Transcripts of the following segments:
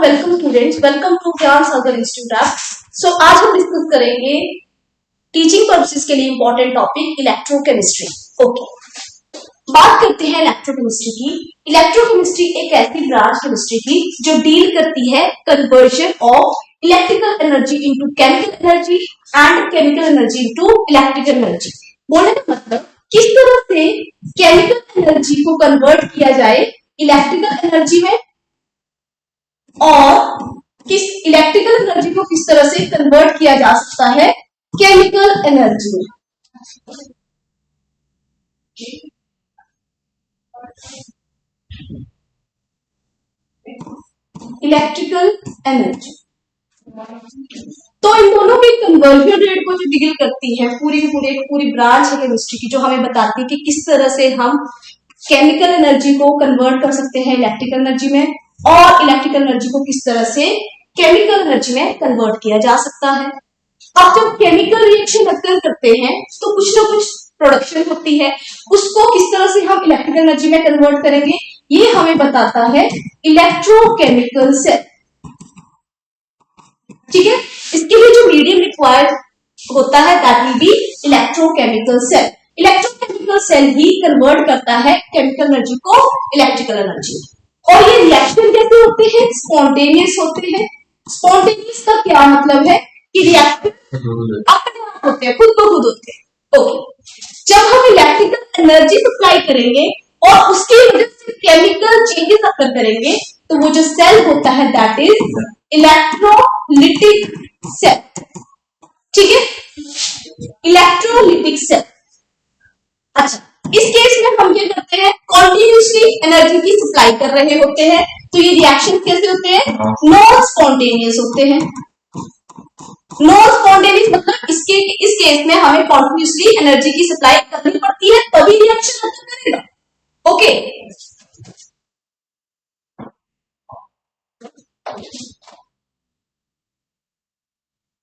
Welcome students, welcome to ज्ञान सागर institute app. सो आज हम डिस्कस करेंगे टीचिंग पर्पसेस के लिए इंपॉर्टेंट टॉपिक इलेक्ट्रोकेमिस्ट्री। ओके, बात करते हैं इलेक्ट्रोकेमिस्ट्री की। इलेक्ट्रोकेमिस्ट्री एक ऐसी ब्रांच केमिस्ट्री की जो डील करती है conversion of electrical energy into chemical energy and chemical energy into electrical energy. बोलने का मतलब किस तरह से केमिकल एनर्जी को कन्वर्ट किया जाए इलेक्ट्रिकल एनर्जी में और किस इलेक्ट्रिकल एनर्जी को किस तरह से कन्वर्ट किया जा सकता है केमिकल एनर्जी में। इलेक्ट्रिकल एनर्जी तो इन दोनों की कन्वर्जन रेट को जो डील करती है पूरी ब्रांच है केमिस्ट्री की, जो हमें बताती है कि किस तरह से हम केमिकल एनर्जी को कन्वर्ट कर सकते हैं इलेक्ट्रिकल एनर्जी में और इलेक्ट्रिकल एनर्जी को किस तरह से केमिकल एनर्जी में कन्वर्ट किया जा सकता है। अब जब केमिकल रिएक्शन अक्कर करते हैं तो कुछ ना कुछ प्रोडक्शन होती है, उसको किस तरह से हम इलेक्ट्रिकल एनर्जी में कन्वर्ट करेंगे ये हमें बताता है इलेक्ट्रोकेमिकल सेल। ठीक है, इसके लिए जो मीडियम रिक्वायर्ड होता है that will be electrochemical cell. Electrochemical cell ही कन्वर्ट करता है केमिकल एनर्जी को इलेक्ट्रिकल एनर्जी। और ये रिएक्शन कैसे होते हैं? स्पॉन्टेनियस होते हैं। स्पॉन्टेनियस का क्या मतलब है कि रिएक्शन अपने आप होते हैं, खुद ब खुद होते हैं। ओके, जब हम इलेक्ट्रिकल एनर्जी सप्लाई करेंगे और उसकी वजह से केमिकल चेंजेस अकर करेंगे तो वो जो सेल होता है दैट इज इलेक्ट्रोलिटिक सेल। ठीक है, इलेक्ट्रोलिटिक सेल। अच्छा, इस केस में हम क्या करते हैं? कॉन्टिन्यूसली एनर्जी की सप्लाई कर रहे होते हैं, तो ये रिएक्शन कैसे होते हैं? नॉन स्पॉन्टेनियस होते हैं। नॉन स्पॉन्टेनियस मतलब इस केस में हमें कॉन्टिन्यूसली एनर्जी की सप्लाई करनी पड़ती है तभी रिएक्शन करेगा। ओके,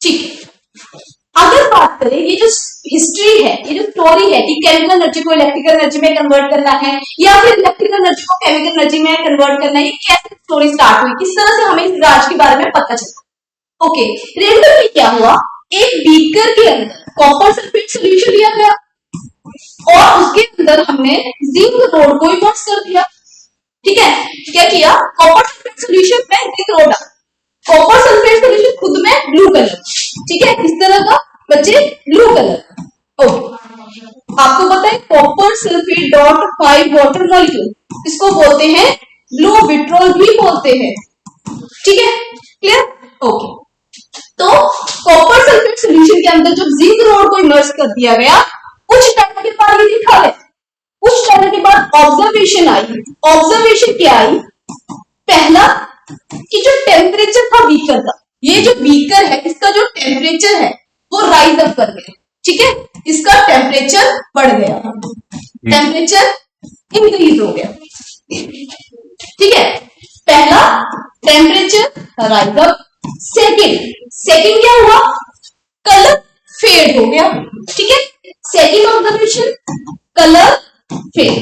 ठीक है। अगर बात करें ये जो हिस्ट्री है, ये जो स्टोरी है कि केमिकल एनर्जी को इलेक्ट्रिकल एनर्जी में कन्वर्ट करना है या फिर इलेक्ट्रिकल एनर्जी को केमिकल एनर्जी में कन्वर्ट करना है, ये कैसे स्टोरी स्टार्ट हुई, किस तरह से हमें इस ब्रांच के बारे में पता चला। ओके, रेंडमली क्या हुआ, एक बीकर के अंदर कॉपर सल्फेट सोल्यूशन लिया गया और उसके अंदर हमने जिंक रोड को इमर्स कर दिया। ठीक है, क्या किया? कॉपर सल्फेट सोल्यूशन में zinc road, copper sulphate solution खुद में ब्लू कलर। ठीक है, इस तरह का बच्चे ब्लू कलर। ओके, आपको पता है copper sulphate dot 5 water molecule, इसको बोलते हैं ब्लू विट्रोल भी बोलते हैं। ठीक है, क्लियर? ओके, तो कॉपर सल्फेट सोल्यूशन के अंदर जब जिंक रोड को इमर्स कर दिया गया, कुछ टाइम के बाद ये दिखा गया, कुछ टाइम के बाद ऑब्जर्वेशन आई। ऑब्जर्वेशन क्या आई? पहला कि जो टेम्परेचर था बीकर का, ये जो बीकर है इसका जो टेम्परेचर है वो राइज अप कर गया। ठीक है, इसका टेम्परेचर बढ़ गया, टेम्परेचर इंक्रीज हो गया। ठीक है, पहला टेम्परेचर राइज अप। सेकंड क्या हुआ? कलर फेड हो गया। ठीक है, second observation colour fade.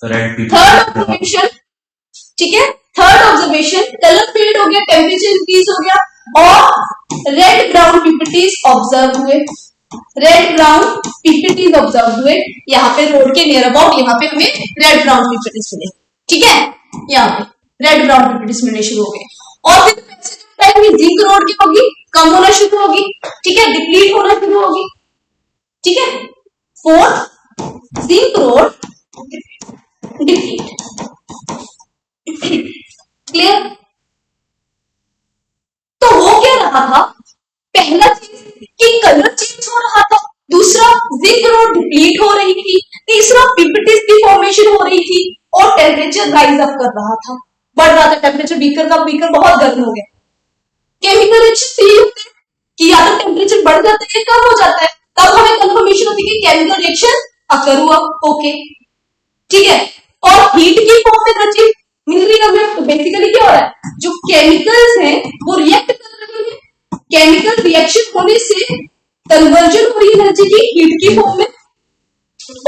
Third observation, ठीक है, थर्ड ऑब्जर्वेशन कलर फेड हो गया, टेम्परेचर इंक्रीज हो गया और रेड ब्राउन पीपीटीज ऑब्जर्व हुए। रेड ब्राउन पीपीटीज ऑब्जर्व हुए, यहाँ पे रोड के नियर अबाउट यहाँ पे हमें रेड ब्राउन पीपीटीज मिले। ठीक है, यहाँ पे रेड ब्राउन पीपीटीज मिलने शुरू हो गए और फिर टाइम में जिंक रोड की होगी कम होना शुरू होगी। ठीक है, डिप्लीट होना शुरू होगी। ठीक है, fourth zinc road deplete. Clear? तो वो क्या रहा था? पहला चीज कि कलर चेंज हो रहा था, दूसरा जिंक रोड डिप्लीट हो रही थी, तीसरा पीपीटीज की फॉर्मेशन हो रही थी और टेम्परेचर राइज अप कर रहा था, बढ़ रहा था टेम्परेचर। बीकर बहुत गर्म हो गया। केमिकल रिएक्शन यही होते हैं कि या तो टेम्परेचर बढ़ जाता है कम हो जाता है, तब हमें कंफर्मेशन होती है कि केमिकल रिएक्शन अकर हुआ। ओके, ठीक है, और हीट की फॉर्म में एनर्जी मिल रही है हमें। तो बेसिकली क्या हो रहा है, जो केमिकल्स हैं वो रिएक्ट कर रहे हैं, केमिकल रिएक्शन होने से कन्वर्जन हो रही है एनर्जी की हीट की फॉर्म में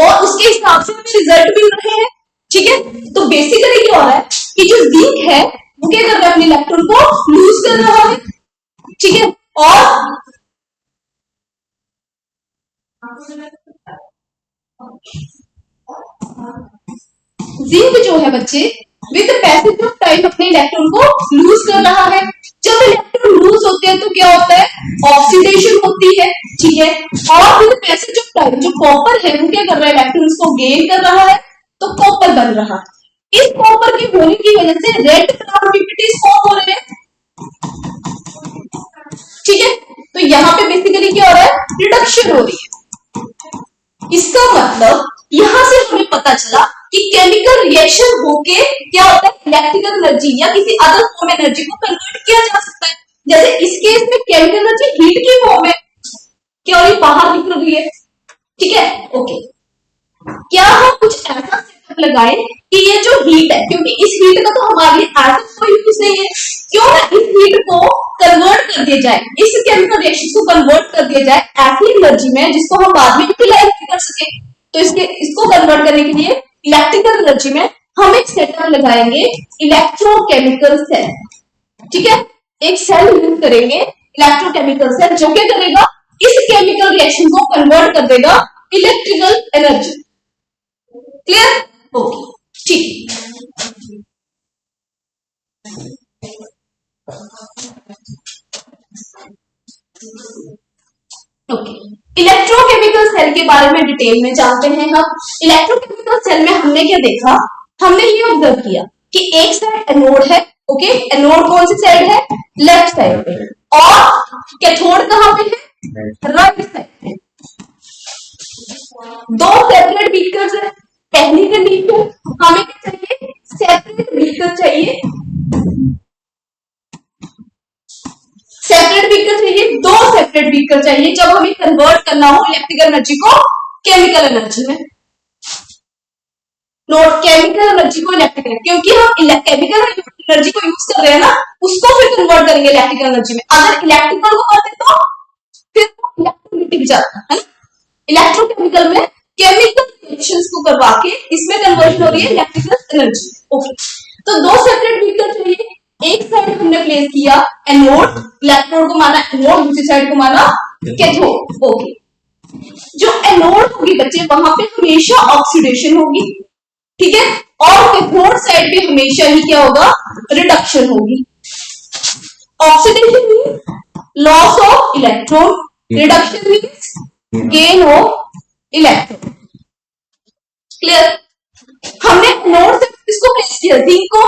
और उसके हिसाब से हमें रिजल्ट मिल रहे हैं। ठीक है, तो बेसिकली क्या हो रहा है कि जो जिंक है वो क्या कर रहा है, अपने इलेक्ट्रॉन को लूज कर रहा है, ठीक है। और जिंक जो है बच्चे विद पैसेज ऑफ टाइम अपने इलेक्ट्रॉन को लूज कर रहा है। जब इलेक्ट्रॉन लूज होते हैं तो क्या होता है, ऑक्सीडेशन होती है, ठीक है। और विद पैसेज ऑफ टाइम जो कॉपर है वो क्या कर रहा है, इलेक्ट्रॉन्स को गेन कर रहा है, तो कॉपर बन रहा है। इस कॉपर के होने की वजह से रेड क्राउन पीपीटीज फॉर्म हो रहे हैं, ठीक है। तो यहाँ पे बेसिकली क्या हो रहा है, रिडक्शन हो रही है। इसका मतलब यहां से हमें पता चला कि केमिकल रिएक्शन होके क्या होता है, इलेक्ट्रिकल एनर्जी या किसी अदर फॉर्म एनर्जी को कन्वर्ट किया जा सकता है। जैसे इस केस में केमिकल एनर्जी हीट की फॉर्म में क्या हो रही, बाहर निकल रही है, ठीक है। ओके, क्या हम कुछ ऐसा सेटअप लगाए कि ये जो हीट है, क्योंकि इस हीट का तो हमारे एटम कोई यूज नहीं है, क्यों ना इस हीट को कन्वर्ट कर दिया जाए, इस केमिकल रिएक्शन को कन्वर्ट कर दिया जाए ऐसी एनर्जी में जिसको हम बाद में यूटिलाइज कर सके। तो इसको कन्वर्ट करने के लिए इलेक्ट्रिकल एनर्जी में हम एक सेटअप लगाएंगे, इलेक्ट्रोकेमिकल सेल, ठीक है। एक सेल यूज करेंगे, इलेक्ट्रोकेमिकल सेल, जो क्या करेगा, इस केमिकल रिएक्शन को कन्वर्ट कर देगा इलेक्ट्रिकल एनर्जी। क्लियर? ओके, ठीक। ओके, इलेक्ट्रोकेमिकल सेल के बारे में डिटेल में जानते हैं हम। इलेक्ट्रोकेमिकल सेल में हमने क्या देखा, हमने ये ऑब्जर्व किया कि एक साइड एनोड है, ओके। एनोड कौन सी साइड है, लेफ्ट साइड पे, और कैथोड कहां पे है, राइट साइड पे। दो सेपरेट बीकर्स है। पहली कंडीशन हमें क्या चाहिए, सेपरेट बीकर चाहिए, सेपरेट बीकर चाहिए, दो सेपरेट बीकर चाहिए जब हमें कन्वर्ट करना हो इलेक्ट्रिकल एनर्जी को केमिकल एनर्जी में। नोट, केमिकल एनर्जी को इलेक्ट्रिकल, क्योंकि हम केमिकल एनर्जी को यूज कर रहे हैं ना, उसको फिर कन्वर्ट करेंगे इलेक्ट्रिकल एनर्जी में। अगर इलेक्ट्रिकल को करते तो फिर इलेक्ट्रोलिटिक जाता है। इलेक्ट्रोकेमिकल में केमिकल रिएक्शंस को करवा के इसमें कन्वर्जन हो रही है इलेक्ट्रिकल एनर्जी। ओके, तो दो सेपरेट बीकर चाहिए। एक साइड हमने प्लेस किया एनोड, इलेक्ट्रोड को माना एनोड, दूसरी साइड को माना कैथोड। ओके, जो एनोड होगी बच्चे वहां पे हमेशा ऑक्सीडेशन होगी, ठीक है। और कैथोड साइड पे हमेशा ही क्या होगा, रिडक्शन होगी। Oxidation means loss of electron, reduction means gain of electron. Clear? हमने एनोड से इसको प्लेस किया जिंक को,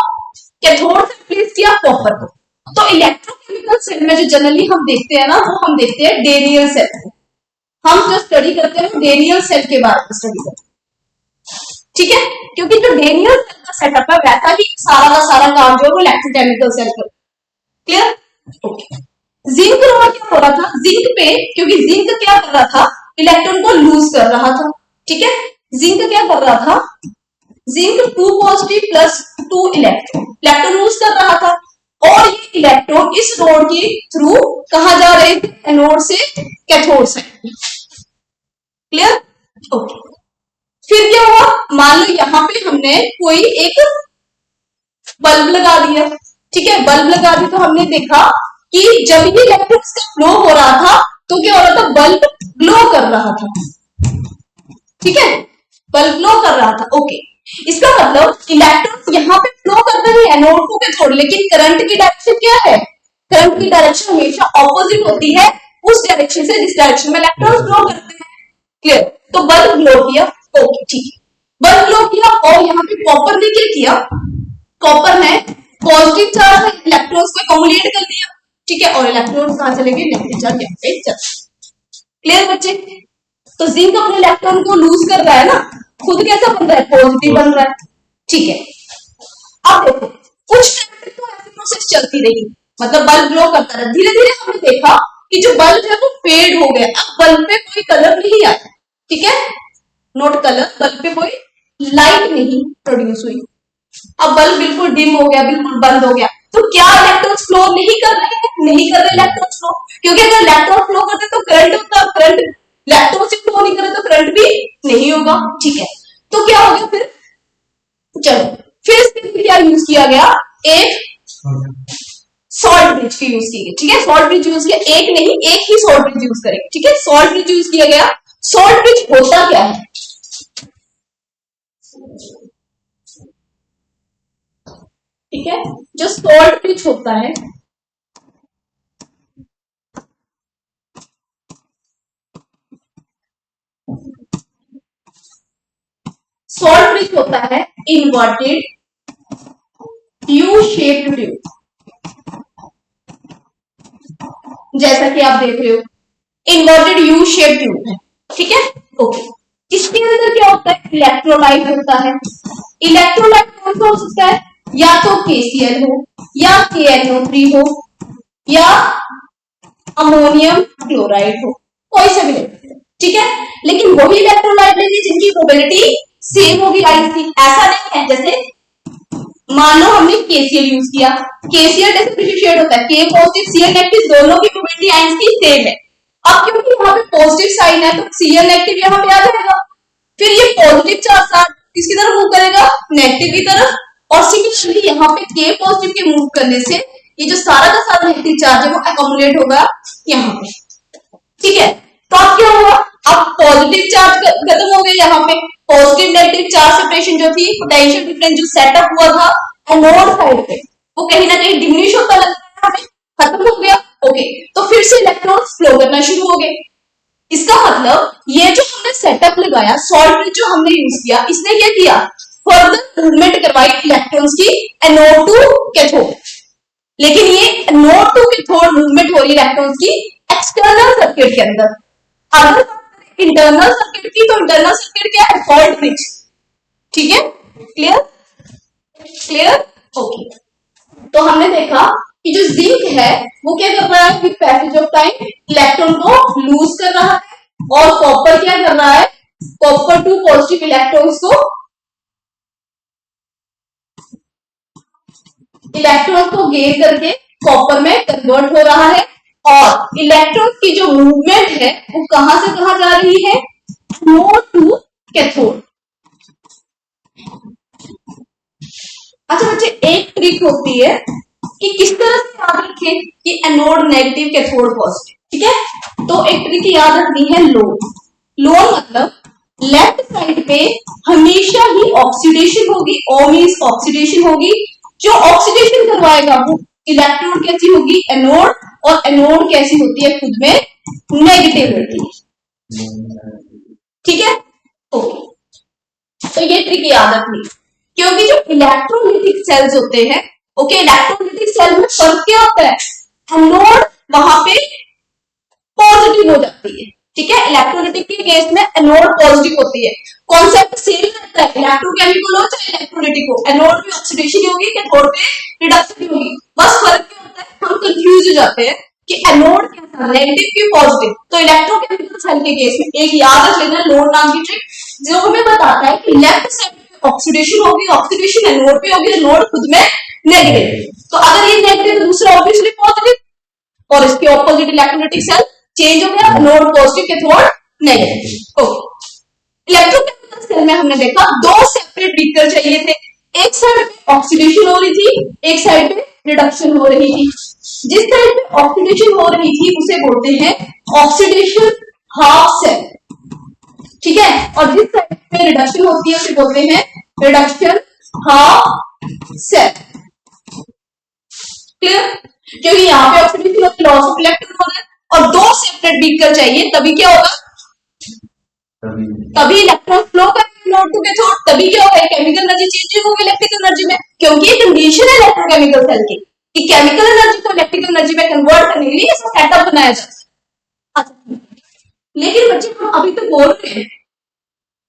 कैथोड से प्लेस किया कॉपर को। तो इलेक्ट्रोकेमिकल सेल में जो जनरली हम देखते हैं ना, वो हम देखते हैं डेनियल सेल को। हम जो स्टडी करते हैं डेनियल सेल के बारे में स्टडी करते हैं, ठीक है। क्योंकि जो डेनियल सेल का सेटअप है वैसा ही सारा का सारा काम जो है वो इलेक्ट्रोकेमिकल सेल का। क्लियर? ओके, जिंक रोल क्या हो रहा था, जिंक पे, क्योंकि जिंक क्या कर रहा था, इलेक्ट्रॉन को लूज कर रहा था, ठीक है। जिंक क्या कर रहा था, zinc 2 positive plus 2 electron lose कर रहा था, और ये इलेक्ट्रॉन इस रोड के थ्रू कहा जा रहे थे, एनोड से कैथोड साइड। क्लियर? ओके, फिर क्या हुआ, मान लो यहां पे हमने कोई एक बल्ब लगा दिया, ठीक है। बल्ब लगा दी तो हमने देखा कि जब ये इलेक्ट्रॉन्स का फ्लो हो रहा था तो क्या हो रहा था, बल्ब ग्लो कर रहा था, ठीक है। बल्ब ग्लो कर रहा था। ओके, इसका मतलब इलेक्ट्रॉन्स यहाँ पे फ्लो कर रहे हैं एनोड को कैथोड, लेकिन करंट की डायरेक्शन क्या है, करंट की डायरेक्शन हमेशा ऑपोजिट होती है उस डायरेक्शन से जिस डायरेक्शन में इलेक्ट्रॉन्स फ्लो करते हैं। क्लियर? तो बल्ब ग्लो किया, ओके ठीक है, बल्ब ग्लो किया। और यहाँ पे कॉपर ने क्या किया, कॉपर ने पॉजिटिव चार्ज इलेक्ट्रॉन्स को एक्युमुलेट कर दिया, ठीक है। और इलेक्ट्रॉन्स कहां चले गए, नेगेटिव चार्ज यहाँ पे चले। क्लियर बच्चे? तो जिंक अपने इलेक्ट्रॉन को लूज कर रहा है ना, खुद कैसा बन रहा है, पॉजिटिव बन रहा है, ठीक है। अब देखो कुछ टाइम तक तो ऐसी प्रोसेस चलती रही, मतलब बल्ब ग्लो करता रहा। धीरे धीरे हमने देखा कि जो बल्ब है वो फेड हो गया, अब बल्ब पे कोई कलर नहीं आया, ठीक है। नोट कलर, बल्ब पे कोई लाइट नहीं प्रोड्यूस हुई। अब बल्ब बिल्कुल डिम हो गया, बिल्कुल बंद हो गया। तो क्या इलेक्ट्रॉन्स फ्लो नहीं कर रहे हैं, नहीं कर रहे इलेक्ट्रॉन्स फ्लो, क्योंकि अगर इलेक्ट्रॉन फ्लो करते तो करंट होता, करंट इलेक्ट्रॉन से फ्लो नहीं करे तो करंट भी नहीं होगा, ठीक है। तो क्या हो गया फिर, चलो फिर क्या यूज किया गया, एक सॉल्ट ब्रिज की यूज की गई, ठीक है, सॉल्ट ब्रिज यूज किया, एक नहीं एक ही सॉल्ट ब्रिज यूज करेंगे, ठीक है, सॉल्ट ब्रिज यूज किया गया। सॉल्ट ब्रिज होता क्या है, ठीक है, जो सॉल्ट ब्रिज होता है सॉल्ट ब्रिज होता है इन्वर्टेड यू शेप्ड ट्यूब, जैसा कि आप देख रहे हो इन्वर्टेड यू शेप ट्यूब है, ठीक है, ओके। इसके अंदर क्या होता है, इलेक्ट्रोलाइट होता है। इलेक्ट्रोलाइट कौन सा हो सकता है, या तो KCl हो, या KNO3 हो, या अमोनियम क्लोराइड हो, कोई सा भी ले सकते हैं, ठीक है, लेकिन वही इलेक्ट्रोलाइट लेंगे जिनकी मोबिलिटी सेम होगी आइंस की। ऐसा नहीं है जैसे मान लो हमने KCl यूज किया, KCl जैसे डिफरेंशिएट होता है, K पॉजिटिव Cl नेगेटिव दोनों की मोबिलिटी आइंस की सेम है। अब क्योंकि यहाँ पे पॉजिटिव साइन है तो Cl नेगेटिव यहाँ पे आ जाएगा, फिर ये पॉजिटिव चार्ज किसकी तरफ मूव करेगा, नेगेटिव की तरफ, और सिमिलरली यहाँ पे K पॉजिटिव के मूव करने से ये जो सारा का सारा नेगेटिव चार्ज है वो अकोमोडेट होगा यहाँ पे, ठीक है। तो अब क्या हुआ, अब पॉजिटिव चार्ज खत्म हो गया, यहाँ पे पॉजिटिव नेगेटिव चार्ज सेपरेशन जो थी, पोटेंशियल डिफरेंस जो सेटअप हुआ था एनोड साइड पे, वो कहीं ना कहीं डिमिनिश होता लगता है, खत्म हो गया, ओके। तो फिर से इलेक्ट्रॉन्स फ्लो करना शुरू हो गए। इसका मतलब ये जो हमने सेटअप लगाया, सॉल्ट ब्रिज जो हमने यूज किया, इसने क्या किया, फर्दर मूवमेंट करवाई इलेक्ट्रॉन्स की एनोड टू कैथोड, लेकिन ये एनोड टू कैथोड मूवमेंट हो रही है इलेक्ट्रॉन्स की एक्सटर्नल सर्किट के अंदर। अगर इंटरनल सर्किट की, तो इंटरनल सर्किट क्या है, सॉल्ट ब्रिज, ठीक है, क्लियर क्लियर, ओके। तो हमने देखा कि जो जिंक है वो क्या कर रहा है, with passage of time electron को लूज कर रहा है, और कॉपर क्या कर रहा है, कॉपर टू पॉजिटिव इलेक्ट्रॉन्स को गेन करके कॉपर में कन्वर्ट हो रहा है, और इलेक्ट्रॉन की जो मूवमेंट है वो कहां से कहां जा रही है, एनोड टू कैथोड। अच्छा बच्चे, एक ट्रिक होती है कि किस तरह से याद रखें कि एनोड नेगेटिव कैथोड पॉजिटिव, ठीक है, तो एक ट्रिक याद रखनी है, लोन मतलब लेफ्ट साइड पे हमेशा ही ऑक्सीडेशन होगी, O मींस ऑक्सीडेशन होगी, जो ऑक्सीडेशन करवाएगा वो इलेक्ट्रोड कैसी होगी, एनोड, और एनोड कैसी होती है, खुद में नेगेटिव होती है, ठीक है, ओके। तो ये ट्रिक याद रखनी, क्योंकि जो इलेक्ट्रोलिटिक सेल्स होते हैं, ओके, इलेक्ट्रोलिटिक सेल में फर्क क्या होता है, एनोड वहां पे पॉजिटिव हो जाती है, ठीक है, इलेक्ट्रोलिटिक के केस में एनोड पॉजिटिव होती है, कॉन्सेप्ट सेम रहता है, इलेक्ट्रोकेमिकल हो चाहे इलेक्ट्रोलिटिक हो, एनोड पे ऑक्सीडेशन होगी, कैथोड पे रिडक्शन होगी, बस फर्क क्या होता है, हम कंफ्यूज हो जाते हैं कि एनोड कैसा, नेगेटिव की पॉजिटिव। तो इलेक्ट्रोकेमिकल सेल के केस में एक याद रख लेना, लोड नाम की ट्रिक, जो हमें बताता है कि लेफ्ट साइड पे ऑक्सीडेशन होगी, ऑक्सीडेशन एनोड पे होगी, एनोड खुद में नेगेटिव, तो अगर ये नेगेटिव तो दूसरा ऑब्वियसली पॉजिटिव, और इसके ऑपोजिट इलेक्ट्रोलिटिक सेल चेंज हो गया, node positive cathode negative, okay. Electrochemical cell में हमने देखा दो सेपरेट बीकर चाहिए थे, एक साइड पे ऑक्सीडेशन हो रही थी, एक साइड पे रिडक्शन हो रही थी। जिस साइड पे ऑक्सीडेशन हो रही थी उसे बोलते हैं ऑक्सीडेशन हाफ सेल, ठीक है, और जिस साइड पे रिडक्शन होती है उसे बोलते हैं रिडक्शन हाफ सेल, क्लियर, क्योंकि यहाँ पे ऑक्सीडेशन होती है, लॉस ऑफ इलेक्ट्रॉन हो रहा है, और दो सेपरेट बीकर चाहिए, तभी क्या होगा, तभी इलेक्ट्रॉन फ्लो करेंगे नोड टू कैथोड, तभी क्या होगा, केमिकल एनर्जी चेंजिंग होगी इलेक्ट्रिकल एनर्जी में, क्योंकि ये कंडीशन है इलेक्ट्रोकेमिकल सेल की कि केमिकल एनर्जी को इलेक्ट्रिकल एनर्जी में कन्वर्ट करने के लिए इसका सेटअप बनाया जाता है। लेकिन बच्चे हम अभी तो बोल रहे हैं,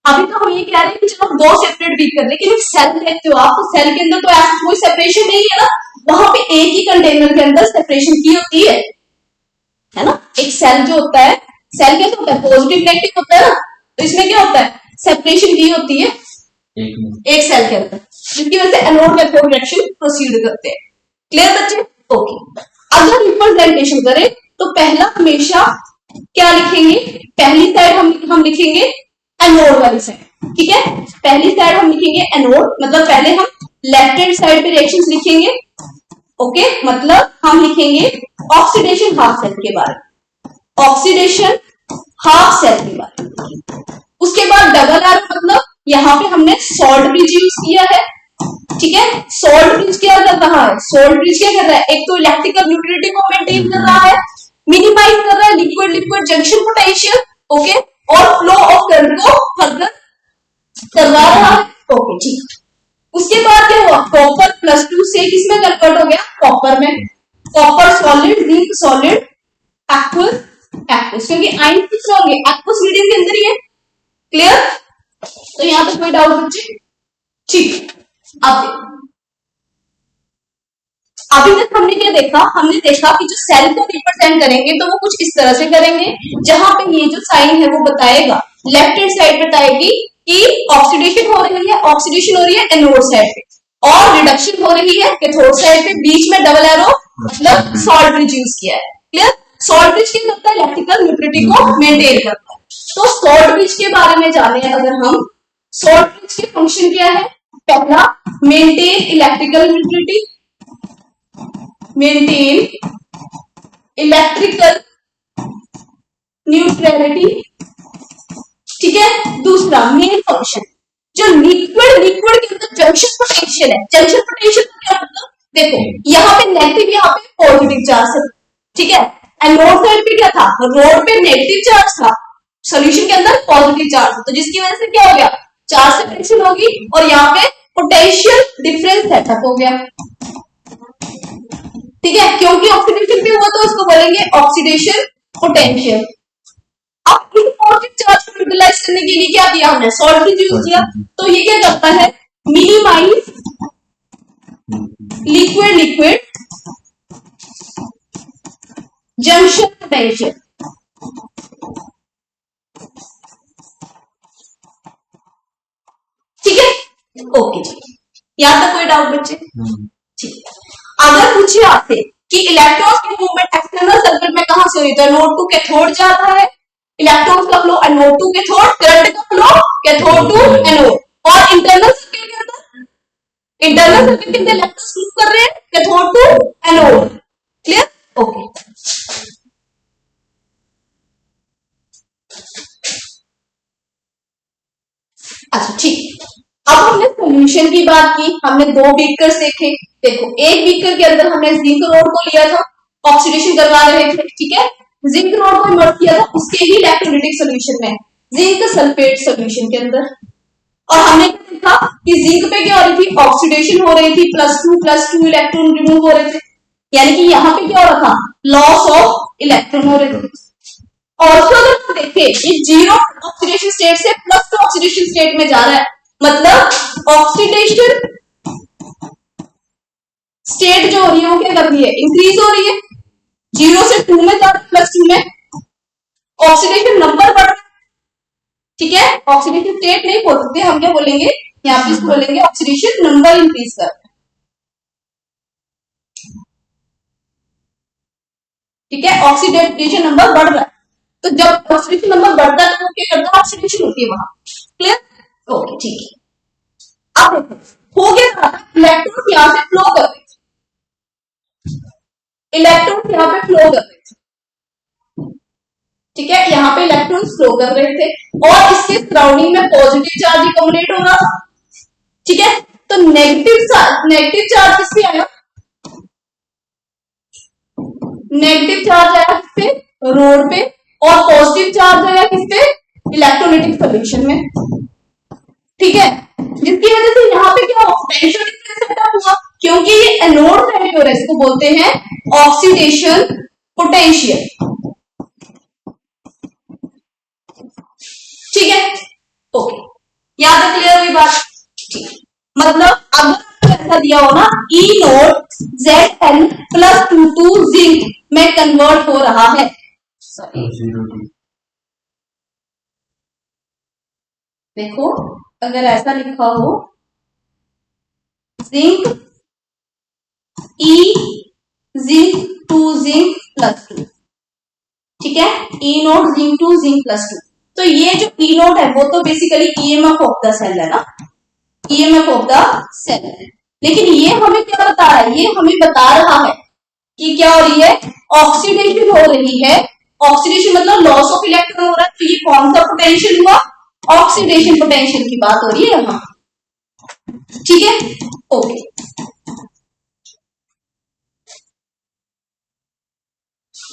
अभी तो हम ये कह रहे हैं कि चलो दो सेपरेट बीकर, लेकिन एक सेल देखते हो आप, तो सेल के अंदर तो ऐसा कोई सेपरेशन नहीं है ना, वहां पे एक ही कंटेनर के अंदर सेपरेशन की होती है ना, एक सेल जो होता है, सेल कैसे होता है, पॉजिटिव नेगेटिव होता है ना, तो इसमें क्या होता है, सेपरेशन की होती है एक सेल के अंदर, जिसकी वजह से एनोड कैथोड रिएक्शन प्रोसीड करते हैं, क्लियर बच्चे, ओके। अगर रिप्रेजेंटेशन करें तो पहला हमेशा क्या लिखेंगे, पहली साइड हम लिखेंगे एनोड वाली साइड, ठीक है, पहली साइड हम लिखेंगे एनोड, मतलब पहले हम लेफ्ट हैंड साइड पे रिएक्शंस लिखेंगे, ओके, मतलब हम लिखेंगे ऑक्सीडेशन हाफ सेल के बारे में, ऑक्सीडेशन हाफ सेल के बारे में। उसके बाद डबल एरो मतलब यहाँ पे हमने सॉल्ट ब्रिज यूज किया है, ठीक है। सॉल्ट ब्रिज क्या कर रहा है, सॉल्ट ब्रिज क्या कर रहा है, एक तो इलेक्ट्रिकल न्यूट्रलिटी को मेंटेन कर रहा है, मिनिमाइज कर रहा है liquid liquid junction potential, okay, और फ्लो ऑफ करंट को फर्दर करवा रहा है, ओके ठीक। उसके बाद क्या हुआ, कॉपर +2 से किसमें कन्वर्ट हो गया, कॉपर में, copper solid, zinc solid, aqueous aqueous, क्योंकि आयन किसमें होंगे, एक्वस मीडियम के अंदर ही है, क्लियर। तो यहां तक कोई डाउट बच्चे, ठीक। अब अभी तक हमने क्या देखा, हमने देखा कि जो सेल को रिप्रेजेंट करेंगे तो वो कुछ इस तरह से करेंगे, जहां पे ये जो साइन है वो बताएगा, लेफ्ट हैंड साइड बताएगी कि ऑक्सीडेशन हो रही है, ऑक्सीडेशन हो रही है एनोड साइड पे, और रिडक्शन हो रही है कैथोड साइड पे, बीच में डबल एरो मतलब सॉल्ट ब्रिज यूज किया है, क्लियर। सॉल्ट ब्रिज क्या करता है, इलेक्ट्रिकल न्यूट्रलिटी को मेंटेन करता है। तो सॉल्ट ब्रिज के बारे में जाने अगर हम, सॉल्ट ब्रिज के फंक्शन क्या है, पहला maintain electrical neutrality, maintain electrical neutrality, ठीक है। दूसरा मेन फंक्शन, जो लिक्विड लिक्विड के अंदर जंक्शन पोटेंशियल है, जंक्शन पोटेंशियल क्या मतलब, देखो यहाँ पे नेगेटिव, यहाँ पे पॉजिटिव चार्ज है, ठीक है। एनोड साइड पे क्या था, रोड पे नेगेटिव चार्ज था, सॉल्यूशन के अंदर पॉजिटिव चार्ज, तो जिसकी वजह से क्या हो गया, चार्ज सेपरेशन होगी, और यहाँ पे पोटेंशियल डिफरेंस सेटअप हो गया, ठीक है। क्योंकि ऑक्सीडेशन भी हुआ तो उसको बोलेंगे ऑक्सीडेशन पोटेंशियल। अब इस पॉजिटिव चार्ज को यूटिलाइज करने के लिए क्या दिया हमने, सॉल्ट ब्रिज यूज किया, तो ये क्या करता है, minimise liquid liquid junction potential, ठीक है, ओके जी। यहां तक कोई डाउट बच्चे, ठीक है। अगर पूछे आपसे कि इलेक्ट्रॉन की मूवमेंट एक्सटर्नल सर्किट में कहां से हुई, तो एनोड टू कैथोड जाता है, इलेक्ट्रॉन का flow anode to cathode, current का फ्लो कैथोड टू एनोड, और इंटरनल सर्किट के अंदर, इंटरनल सर्किट के अंदर इलेक्ट्रॉन मूव कर रहे हैं cathode to anode, clear, okay. अच्छा ठीक, अब हमने सॉल्यूशन की बात की, हमने दो बीकर्स देखे, देखो एक बीकर के अंदर हमने जिंक रोड को लिया था, ऑक्सीडेशन करवा रहे थे, ठीक है, जिंक रोड को इमर्ज किया था उसके ही इलेक्ट्रोलाइटिक सॉल्यूशन में, जिंक सल्फेट सॉल्यूशन के अंदर, और हमने देखा कि जिंक पे क्या हो रही थी, ऑक्सीडेशन हो रही थी, +2 इलेक्ट्रॉन रिमूव हो रहे थे, यानी कि यहाँ पे क्या हो रहा था, लॉस ऑफ इलेक्ट्रॉन हो रहे थे। ऑल्सो अगर हम देखें, ये 0 ऑक्सीडेशन स्टेट से +2 ऑक्सीडेशन स्टेट में जा रहा है, मतलब ऑक्सीडेशन स्टेट जो हो रही है वो क्या कर रही है, इंक्रीज हो रही है, 0 से 2 में जा रहा है, +2 में ऑक्सीडेशन नंबर बढ़ रहा है, ठीक है। ऑक्सीडेशन स्टेट नहीं बोल सकते, हम क्या बोलेंगे, यहाँ पे इसको बोलेंगे ऑक्सीडेशन नंबर इंक्रीज कर, ठीक है, ऑक्सीडेशन नंबर बढ़ रहा है, तो जब ऑक्सीडेशन नंबर बढ़ता है तो क्या करता है, ऑक्सीडेशन होती है वहां, क्लियर, ओके ठीक है। अब देखो हो गया, इलेक्ट्रॉन यहां से फ्लो कर रहे थे, इलेक्ट्रॉन यहां पे फ्लो कर रहे थे, ठीक है, यहाँ पे इलेक्ट्रॉन फ्लो कर रहे थे, और इसके सराउंडिंग में पॉजिटिव चार्ज एकमुलेट हो रहा, ठीक है। तो नेगेटिव चार्ज किस पे आया, नेगेटिव चार्ज आया किस पे, रोड पे, और पॉजिटिव चार्ज आया किस पे, इलेक्ट्रोलाइटिक सॉल्यूशन में, ठीक है। जिसकी वजह से यहाँ पे क्या पोटेंशियल डिफरेंस सेटअप हुआ, क्योंकि ये एनोड साइड हो रहा है, इसको बोलते हैं ऑक्सीडेशन पोटेंशियल, ठीक है, ओके, यहां तक क्लियर हुई बात, ठीक। मतलब अगर ऐसा दिया हो ना, E नोट Zn +2 जिंक में कन्वर्ट हो रहा है, सॉरी देखो अगर ऐसा लिखा हो zinc E zinc to zinc +2, ठीक है, E naught zinc to zinc +2, तो ये जो E नोट है वो तो basically EMF of the cell है ना, ईएमएफ ऑफ द सेल है, लेकिन ये हमें क्या बता रहा है, ये हमें बता रहा है कि क्या हो रही है, ऑक्सीडेशन हो रही है। ऑक्सीडेशन मतलब लॉस ऑफ इलेक्ट्रॉन हो रहा है, तो ये कौन सा पोटेंशियल हुआ, ऑक्सीडेशन पोटेंशियल की बात हो रही है यहाँ। ठीक है, ओके।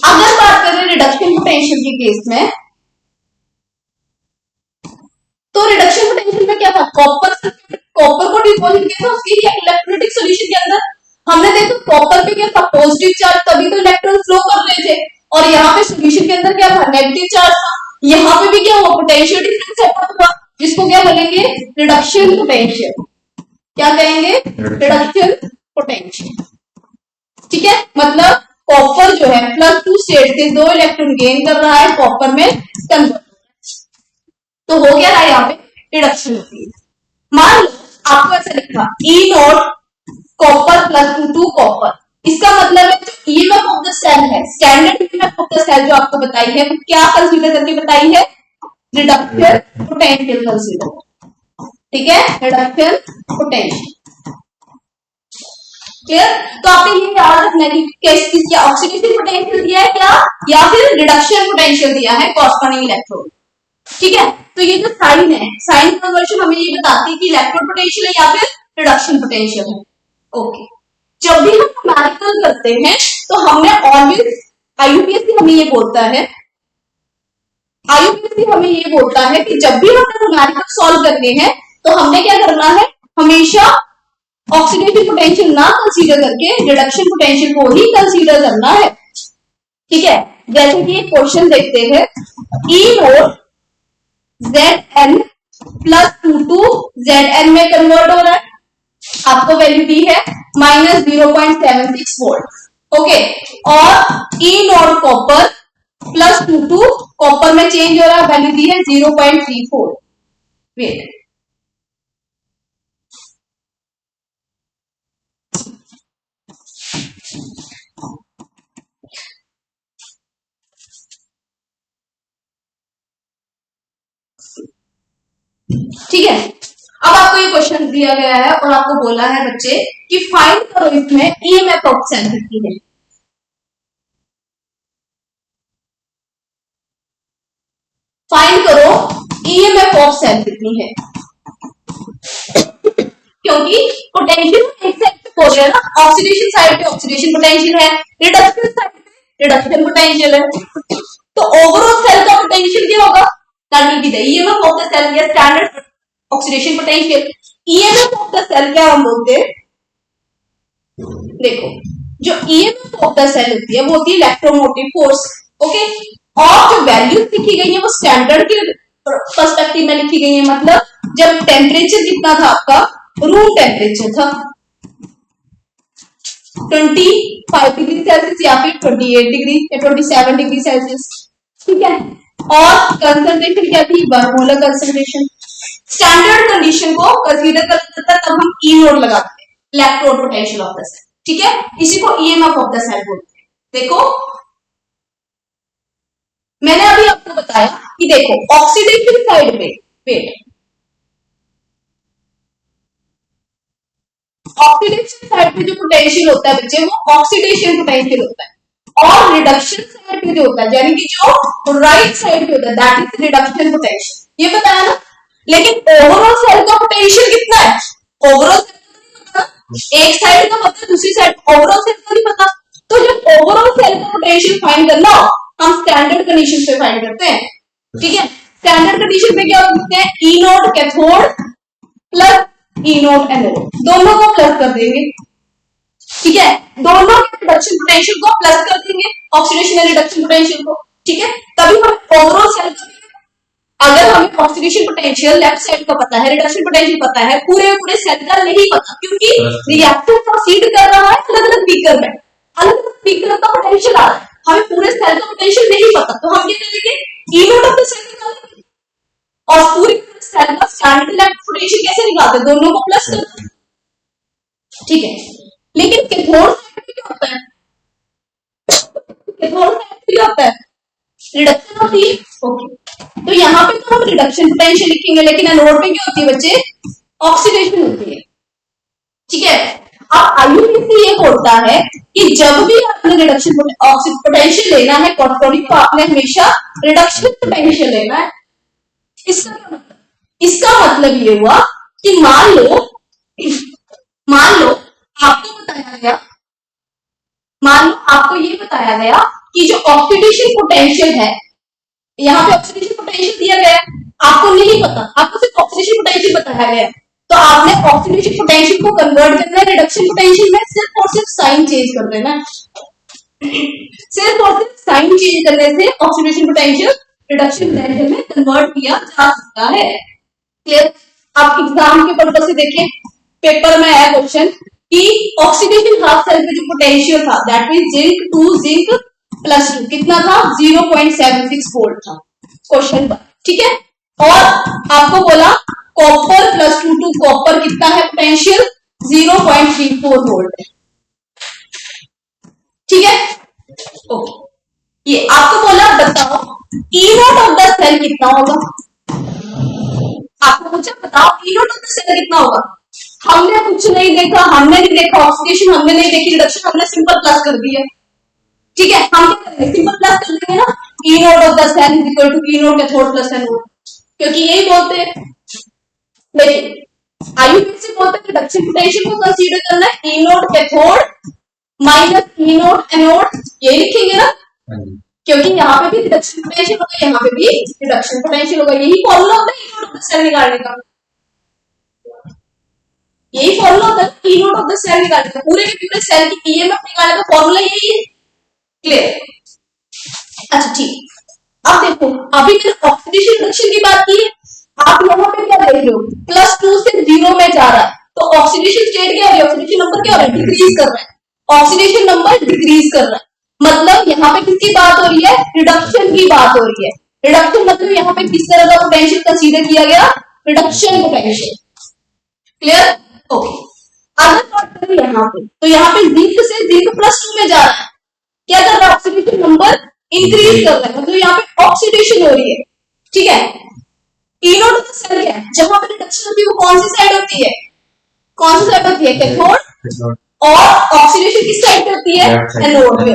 अगर बात करें रिडक्शन पोटेंशियल के केस में, तो रिडक्शन पोटेंशियल में क्या था, कॉपर को डिपॉजिट किया था उसके इलेक्ट्रोलाइटिक सॉल्यूशन के अंदर। हमने देखो कॉपर पे क्या था, पॉजिटिव चार्ज, तभी तो इलेक्ट्रॉन फ्लो कर रहे थे। और यहाँ पे सॉल्यूशन के अंदर क्या था, नेगेटिव चार्ज था। यहाँ पे भी क्या हुआ, पोटेंशियल डिफरेंस सेटअप हुआ, जिसको क्या बोलेंगे, रिडक्शन पोटेंशियल। क्या कहेंगे, रिडक्शन पोटेंशियल। ठीक है, मतलब कॉपर जो है +2 स्टेट से 2 इलेक्ट्रॉन गेन कर रहा है, कॉपर में कन्वर्ट, तो हो गया है यहाँ पे रिडक्शन होती है। मान लो आपको ऐसा लिखा E0 कॉपर +2 कॉपर, इसका मतलब है जो ईएमएफ ऑफ द सेल है, standard EMF of the cell जो आपको बताई है, वो क्या कंसीडर करके बताई है, रिडक्शन पोटेंशियल कंसीडर। ठीक है, रिडक्शन पोटेंशियल। क्लियर, तो आपने ये याद रखना है कि क्या ऑक्सीडेशन पोटेंशियल दिया है क्या, या फिर रिडक्शन पोटेंशियल दिया है कॉरस्पॉन्डिंग इलेक्ट्रोड। ठीक है, तो ये जो साइन है, साइन कन्वर्शन हमें ये बताती है कि इलेक्ट्रोड पोटेंशियल है या फिर रिडक्शन पोटेंशियल है। ओके, जब भी हम न्यूमेरिकल करते हैं तो हमने ऑलवेज, आईयूपीएससी हमें ये बोलता है, आईयूपीएससी हमें ये बोलता है कि जब भी हमने न्यूमेरिकल सॉल्व करने हैं तो हमने क्या करना है, हमेशा ऑक्सीडेशन पोटेंशियल ना कंसीडर करके रिडक्शन पोटेंशियल को ही कंसीडर करना है। ठीक है, जैसे कि एक क्वेश्चन देखते हैं, E0 Zn +2 Zn में कन्वर्ट हो रहा है, आपको वैल्यू दी है -0.76 वोल्ट। ओके, और E0 कॉपर +2 कॉपर में चेंज हो रहा है, वैल्यू दी है 0.34 वेट। ठीक है, अब आपको ये क्वेश्चन दिया गया है और आपको बोला है बच्चे कि फाइंड करो इसमें ईएमएफ ऑफ सेल कितनी है। फाइंड करो ईएमएफ ऑफ सेल कितनी है, क्योंकि पोटेंशियल एक साइड पे बोल रहे हैं ना, ऑक्सीडेशन साइड पे ऑक्सीडेशन पोटेंशियल है, रिडक्शन साइड पे रिडक्शन पोटेंशियल है, तो ओवरऑल सेल का पोटेंशियल क्या होगा, that will be the EMF of the cell या standard oxidation potential. EMF of the cell क्या हम बोलते हैं, देखो जो ईएमएफ ऑफ द सेल होती है वो होती है इलेक्ट्रोमोटिव फोर्स। ओके, और जो वैल्यूज लिखी गई है वो स्टैंडर्ड के पर्सपेक्टिव में लिखी गई है, मतलब जब टेम्परेचर कितना था आपका, रूम टेम्परेचर था 25 डिग्री सेल्सियस या फिर 28 डिग्री या 27 डिग्री सेल्सियस। ठीक है, और कंसंट्रेशन क्या थी, 1 मोलर कंसंट्रेशन। स्टैंडर्ड कंडीशन को कंसीडर करते तब हम E0 लगाते हैं, electrode potential of the cell. ठीक है, इसी को ईएमएफ ऑफ द सेल बोलते हैं। देखो मैंने अभी आपको बताया कि देखो ऑक्सीडेशन साइड पे, वेट, ऑक्सीडेशन साइड पे जो पोटेंशियल होता है बच्चे, वो ऑक्सीडेशन पोटेंशियल होता है, और रिडक्शन साइड पे जो होता है, यानी कि जो राइट साइड पे होता है, दैट इज रिडक्शन पोटेंशियल। ये बताया ना, लेकिन ओवरऑल सेल का पोटेंशियल कितना है, ओवरऑल एक साइड का पता, दूसरी साइड ओवरऑल सेल का नहीं पता, तो जब ओवरऑल सेल का पोटेंशियल फाइंड करना हो हम स्टैंडर्ड कंडीशन पे फाइंड करते हैं। ठीक है, स्टैंडर्ड कंडीशन पे क्या लिखते हैं, E0 cathode plus E0 anode, दोनों को प्लस कर देंगे। ठीक है, दोनों के रिडक्शन पोटेंशियल को प्लस कर देंगे, ऑक्सीडेशन एंड रिडक्शन पोटेंशियल को। ठीक है, तभी हम ओवरऑल सेल का, अगर हमें ऑक्सीडेशन पोटेंशियल लेफ्ट साइड का पता है, रिडक्शन पोटेंशियल पता है, पूरे पूरे सेल का नहीं पता, क्योंकि रिएक्शन प्रोसीड कर रहा है अलग अलग बीकर में, अलग अलग बीकर का पोटेंशियल आ रहा है, हमें पूरे सेल का पोटेंशियल नहीं पता, तो हम क्या करेंगे, E0 ऑफ द सेल निकालेंगे और पूरी सेल का स्टैंडर्ड इलेक्ट्रिक पोटेंशियल कैसे निकालते हैं, दोनों को प्लस करते हैं। ठीक है, लेकिन कैथोड साइड पे क्या होता है, कैथोड साइड पे क्या होता है, रिडक्शन होती है। ओके, तो यहाँ पे तो हम रिडक्शन पोटेंशियल लिखेंगे, लेकिन एनोड पे क्या होती है बच्चे, ऑक्सीडेशन होती है। ठीक है। अब आईयूपीएसी ये बोलता है कि जब भी आपने रिडक्शन पोटेंशियल लेना है कॉर्पोरेट को आपने हमेशा रिडक्शन पोटेंशियल लेना है। इसका मतलब ये हुआ कि मान लो आपको बताया गया, मान लो आपको ये बताया गया कि जो ऑक्सीडेशन पोटेंशियल है, यहाँ पे ऑक्सीडेशन पोटेंशियल दिया गया है, आपको नहीं पता, आपको सिर्फ ऑक्सीडेशन पोटेंशियल बताया गया है, तो आपने ऑक्सीडेशन पोटेंशियल को कन्वर्ट करना है रिडक्शन पोटेंशियल में, सिर्फ और सिर्फ साइन चेंज कर देना है। सिर्फ और सिर्फ साइन चेंज करने से ऑक्सीडेशन पोटेंशियल रिडक्शन पोटेंशियल में कन्वर्ट किया जा सकता है। क्लियर? आप एग्जाम के पर्पज से देखें, पेपर में आया क्वेश्चन कि ऑक्सीडेशन हाफ सेल में जो पोटेंशियल था that mean zinc 2 zinc plus 2 कितना था 0.76 वोल्ट था क्वेश्चन पर, ठीक है। और आपको बोला कॉपर प्लस 2 टू कॉपर कितना है पोटेंशियल 0.34 वोल्ट, ठीक है। ओके, ये आपको बोला बताओ ई नोट ऑफ द सेल कितना होगा, आपको पूछा बताओ ई नोट ऑफ द सेल कितना होगा। हमने कुछ नहीं देखा, हमने नहीं देखा ऑक्सीडेशन, हमने नहीं देखी रिडक्शन, हमने सिंपल प्लस कर दिया, ठीक है। हम क्या करेंगे सिंपल प्लस कर देंगे ना, E naught of the cell is equal to E naught cathode plus anode, क्योंकि यही बोलते हैं। देखिए आईयूपीएसी बोलते हैं रिडक्शन पोटेंशियल को कंसीडर करना है ई naught cathode minus E naught anode, ये लिखेंगे ना, क्योंकि यहाँ पे भी रिडक्शन पोटेंशियल होगा, यहाँ पे भी रिडक्शन पोटेंशियल होगा, यही फॉर्मूला होता है ई नोट ऑफ द सेल निकालने का, यही फॉर्मूला होता है ई नोट ऑफ द सेल निकालने का, पूरे के पूरे सेल की ईएमएफ निकालने का फॉर्मूला यही है। क्लियर? अच्छा ठीक, अब देखो अभी मैंने ऑक्सीडेशन रिडक्शन की बात की है, आप यहाँ पे क्या देख रहे हो +2 से 0 में जा रहा है, तो ऑक्सीडेशन स्टेट क्या है, ऑक्सीडेशन नंबर क्या हो रहा है डिक्रीज कर रहा है, ऑक्सीडेशन नंबर डिक्रीज कर रहा है, मतलब यहाँ पे किसकी बात हो रही है रिडक्शन की बात हो रही है। रिडक्शन मतलब यहाँ पे किस तरह का पोटेंशियल कंसीडर किया गया रिडक्शन पोटेंशियल। क्लियर? ओके, अगर बात करें यहाँ पे तो यहाँ पे जिंक से जिंक +2 में जा रहा है, क्या कर रहा है ऑक्सीडेशन नंबर इंक्रीज कर रहा है, मतलब यहाँ पे ऑक्सीडेशन हो रही है, ठीक है। ई नोट ऑफ द सेल क्या है, जहां पे रिडक्शन होती है वो कौन सी साइड होती है, कौन सी साइड होती है कैथोड, और ऑक्सीडेशन किस साइड पे होती है एनोड पे,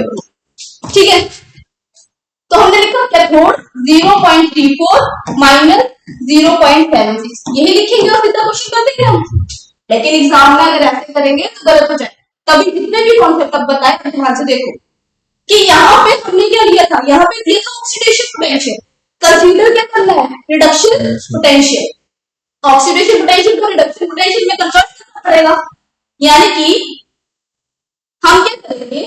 ठीक है। तो हमने लिखा कैथोड 0.34 माइनस 0.76, यही लिखेंगे और सीधा क्वेश्चन कर देंगे हम, लेकिन एग्जाम में अगर ऐसे करेंगे तो गलत हो जाए। तभी जितने भी कॉन्सेप्ट अब बताए ध्यान से देखो कि यहाँ पे हमने क्या लिया था, यहाँ पे दिया था ऑक्सीडेशन पोटेंशियल, कंसीडर क्या करना है रिडक्शन पोटेंशियल, ऑक्सीडेशन पोटेंशियल को रिडक्शन पोटेंशियल में कन्वर्ट करना पड़ेगा, यानी कि हम क्या करेंगे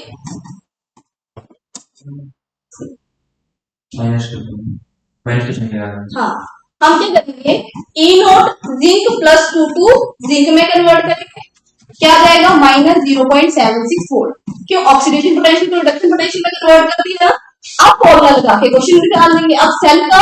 हाँ हम क्या करेंगे ई नोट जिंक +2 टू जिंक में कन्वर्ट करेंगे, क्या जाएगा -0.76 वोल्ट, क्यों ऑक्सीडेशन पोटेंशियल को रिडक्शन पोटेंशियल में कन्वर्ट कर दिया। अब फॉर्मूला लगा के क्वेश्चन निकाल लेंगे, अब सेल का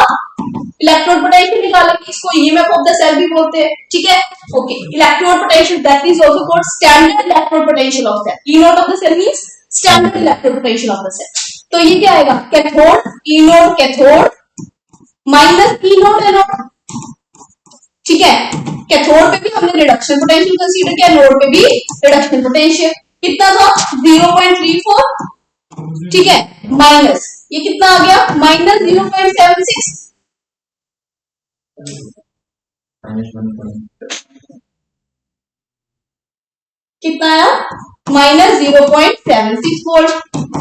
इलेक्ट्रोड पोटेंशियल निकालेंगे, इसको ईएमएफ ऑफ द सेल भी बोलते हैं, ठीक है। Okay, electrode potential that is also called standard electrode potential of cell, E naught of the cell means standard electrode potential of the cell, तो ये क्या आएगा cathode E naught cathode minus E naught anode, ठीक है। Cathode पे भी हमने reduction potential consider किया, नोड पे भी रिडक्शन पोटेंशियल, कितना था 0.34, ठीक है, माइनस ये कितना आ गया -0.76, कितना आया -0.76 वोल्ट।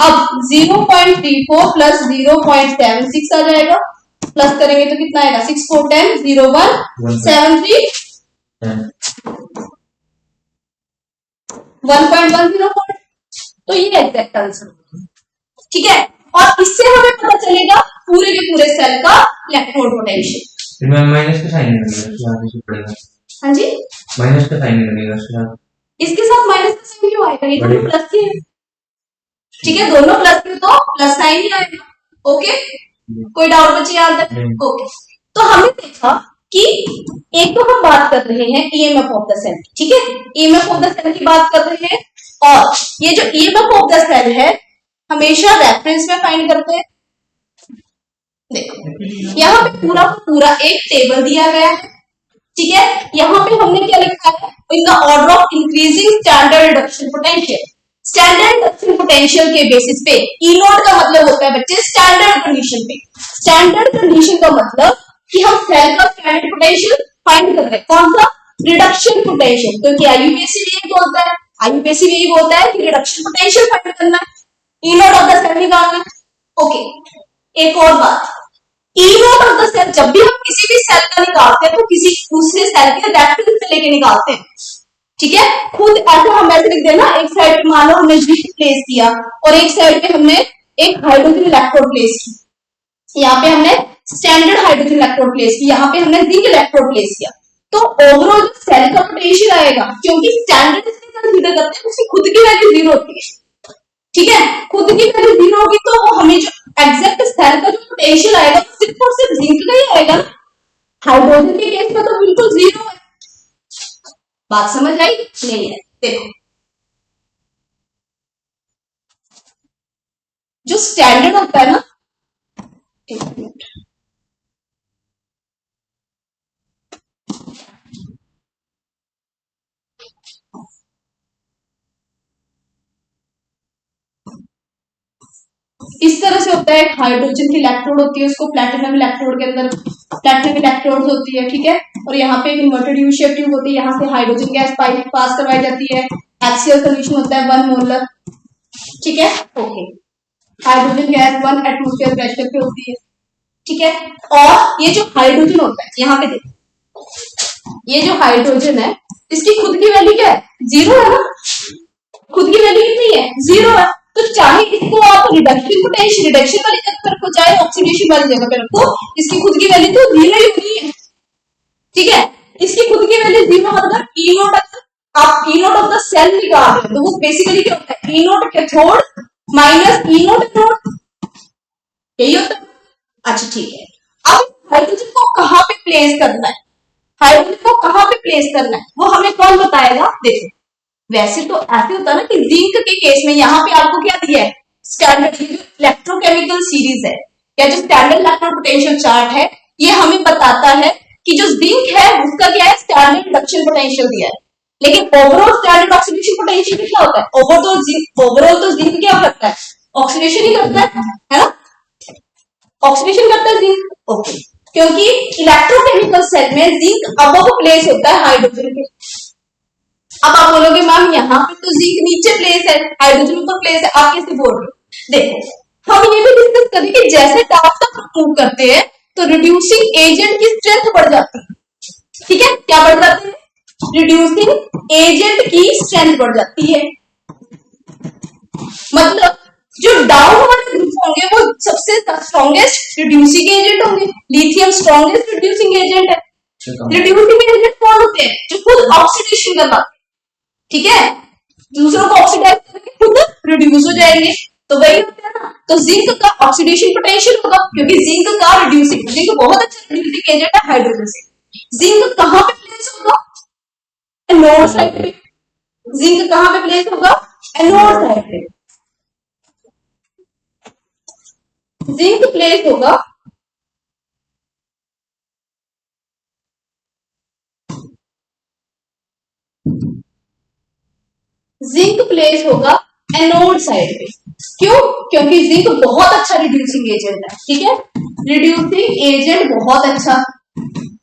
अब 0.34 प्लस 0.76 आ जाएगा, प्लस करेंगे तो कितना आएगा 6 4 10 0 1 7 3 1.10 वोल्ट, तो ये एग्जैक्ट आंसर, ठीक है। और इससे हमें पता चलेगा पूरे के पूरे सेल का इलेक्ट्रोड पोटेंशियल। माइनस का साइन नहीं लगेगा, हाँ जी माइनस का साइन नहीं लगेगा, इसके साथ माइनस का साइन क्यों आएगा, ये दोनों प्लस के हैं, ठीक है, दोनों प्लस के तो प्लस साइन ही आएगा। ओके, कोई डाउट बचे यहाँ तक? ओके, तो हमने देखा कि एक तो हम बात कर रहे हैं ईएमएफ ऑफ द सेल, ठीक है, ईएमएफ ऑफ द सेल की बात कर रहे हैं, और ये जो ईएमएफ ऑफ द सेल है हमेशा रेफरेंस में फाइंड करते हैं। देखो यहाँ पे पूरा पूरा एक टेबल दिया गया है, ठीक है, यहाँ पे हमने क्या लिखा है, in the order of increasing standard reduction potential. Standard reduction potential के बेसिस पे ई नॉट का मतलब होता है बच्चे स्टैंडर्ड कंडीशन पे। स्टैंडर्ड कंडीशन का मतलब कि हम सेल का स्टैंडर्ड पोटेंशियल फाइंड कर रहे हैं, कौन सा, रिडक्शन पोटेंशियल। क्योंकि आईयूपीएससी भी यही बोलता है, आईयूपीएससी भी यही बोलता है कि रिडक्शन पोटेंशियल फाइंड करना है, E naught of the cell निकालना है। ओके, एक और बात, ई नॉट ऑफ द सेल जब भी हम किसी भी सेल का निकालते हैं तो किसी दूसरे सेल के रेफरेंस से लेके निकालते हैं, ठीक है। खुद ऐसे हम ऐसे लिख देना, एक साइड पे मान लो हमने जिंक प्लेस किया और एक साइड पे हमने एक हाइड्रोजन इलेक्ट्रोड प्लेस की, यहाँ पे हमने स्टैंडर्ड हाइड्रोजन इलेक्ट्रोड प्लेस की, यहाँ पे हमने जिंक इलेक्ट्रोड प्लेस किया, तो ओवरऑल सेल का पोटेंशियल आएगा, क्योंकि स्टैंडर्ड इसमें कंसीडर करते हैं उसकी खुद की वैल्यू 0 होती है, ठीक है। खुद की वैल्यू 0 होगी तो वो हमें जो एग्जैक्ट सेल का जो पोटेंशियल आएगा सिर्फ और सिर्फ जिंक का ही आएगा। हाइड्रोजन के केस में तो बिल्कुल 0 है। बात समझ आई? नहीं है। देखो, जो स्टैंडर्ड होता है ना, एक मिनट, इस तरह से होता है, एक हाइड्रोजन की इलेक्ट्रोड होती है, उसको प्लैटिनम इलेक्ट्रोड के अंदर प्लैटिनम इलेक्ट्रोड होती है, ठीक है। और यहाँ पे एक इन्वर्टेड यू शेप ट्यूब होती है, यहाँ से हाइड्रोजन गैस पाइप पास करवाई जाती है, एक्सियल सोल्यूशन होता है 1 मोलर, ठीक है। Okay, hydrogen gas 1 atmosphere pressure पे होती है, ठीक है। और ये जो हाइड्रोजन होता है, यहाँ पे देखो, ये जो हाइड्रोजन है इसकी खुद की वैल्यू क्या है, 0 है ना, खुद की वैल्यू कितनी है, 0 है। तो चाहे इसको आप रिडक्शन पोटेंशियल, रिडक्शन वाली जगह पर रखो, चाहे ऑक्सीडेशन वाली जगह पर रखो, इसकी खुद की वैल्यू तो 0 ही होनी है, ठीक है। इसकी खुद की वैल्यू 0 मतलब ई नॉट, आप E naught of the cell निकाल रहे हो तो वो बेसिकली क्या होता है, E naught cathode minus E naught anode, यही होता है। अच्छा ठीक है, अब हाइड्रोजन को कहां पे प्लेस करना है, हाइड्रोजन को कहां पे प्लेस करना है वो हमें कौन बताएगा। देखो, वैसे तो ऐसे होता है ना कि जिंक के केस में यहाँ पे आपको क्या दिया है, स्टैंडर्ड इलेक्ट्रोकेमिकल सीरीज है या जो स्टैंडर्ड इलेक्ट्रॉन पोटेंशियल चार्ट है, ये हमें बताता है कि जो जिंक है उसका क्या है, स्टैंडर्ड रिडक्शन पोटेंशियल दिया है। लेकिन ओवरऑल स्टैंडर्ड ऑक्सीडेशन पोटेंशियल क्या होता है, ओवरऑल तो जिंक क्या करता है, ऑक्सीडेशन ही करता है ना, ऑक्सीडेशन करता है जिंक। ओके, क्योंकि इलेक्ट्रोकेमिकल सेल में जिंक अबव प्लेस होता है हाइड्रोजन के। अब आप बोलोगे मैम यहाँ पे तो जिंक नीचे प्लेस है, हाइड्रोजन ऊपर प्लेस है, आप कैसे बोल रहे हो। देखो, हम ये भी डिस्कस करेंगे कि जैसे डार्क तक मूव करते हैं तो रिड्यूसिंग एजेंट की स्ट्रेंथ बढ़ जाती है, ठीक है। क्या बढ़ जाती है, रिड्यूसिंग एजेंट की स्ट्रेंथ बढ़ जाती है। मतलब जो डाउन वाले ग्रुप होंगे वो सबसे स्ट्रॉन्गेस्ट रिड्यूसिंग एजेंट होंगे, लिथियम स्ट्रॉन्गेस्ट रिड्यूसिंग एजेंट है। रिड्यूसिंग एजेंट कौन होते हैं, जो खुद ऑक्सीडेशन करवाते हैं, ठीक है, दूसरों को ऑक्सीडाइज करके खुद रिड्यूस हो जाएंगे, तो वही होता है ना। तो जिंक का ऑक्सीडेशन पोटेंशियल होगा, क्योंकि जिंक का रिड्यूसिंग, जिंक बहुत अच्छा रिड्यूसिंग एजेंट है हाइड्रोजन से। जिंक कहां पे प्लेस होगा, एनोड साइड पे। जिंक कहां पे प्लेस होगा, एनोड साइड पे। जिंक प्लेस होगा जिंक प्लेस होगा एनोड साइड पे। क्यों, क्योंकि जिंक बहुत अच्छा रिड्यूसिंग एजेंट है, ठीक है, रिड्यूसिंग एजेंट बहुत अच्छा,